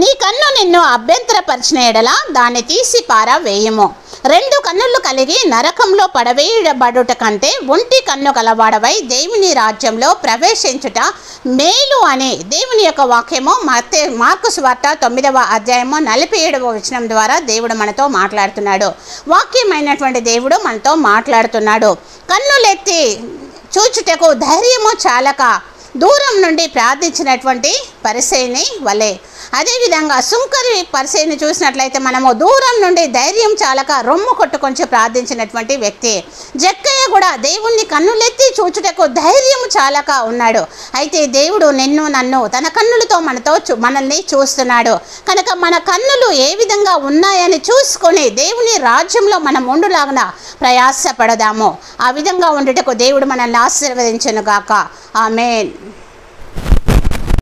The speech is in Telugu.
నీ కన్ను నిన్ను అభ్యంతరపరిచిన ఎడల దాన్ని తీసి పారవేయము. 2 కన్నులు కలిగి నరకంలో పడవేయబడుట కంటే ఒంటి కన్ను కలవాడవై దేవుని రాజ్యంలో ప్రవేశించుట మేలు అని దేవుని యొక్క వాక్యము మార్కు సువార్త 9వ అధ్యాయము 47వ వచనం ద్వారా దేవుడు మనతో మాట్లాడుతున్నాడు. వాక్యమైనటువంటి దేవుడు మనతో మాట్లాడుతున్నాడు. కన్నులెత్తి చూచుటకు ధైర్యము చాలక దూరం నుండి ప్రార్థించినటువంటి పరిసయ్యుని వలె. అదేవిధంగా సుంకరి పరిసయ్యుని చూసినట్లయితే మనము దూరం నుండి ధైర్యం చాలక రొమ్ము కొట్టుకొని ప్రార్థించినటువంటి వ్యక్తి. జక్కయ్య కూడా దేవుణ్ణి కన్నులెత్తి చూచుటకు ధైర్యం చాలక ఉన్నాడు. అయితే దేవుడు నిన్ను నన్ను తన కన్నులతో మనల్ని చూస్తున్నాడు కనుక మన కన్నులు ఏ విధంగా ఉన్నాయని చూసుకొని దేవుని రాజ్యంలో మనం ఉండులాగా ప్రయాసపడదాము. ఆ విధంగా ఉండుటకు దేవుడు మనల్ని ఆశీర్వదించును గాక. ఆమేన్.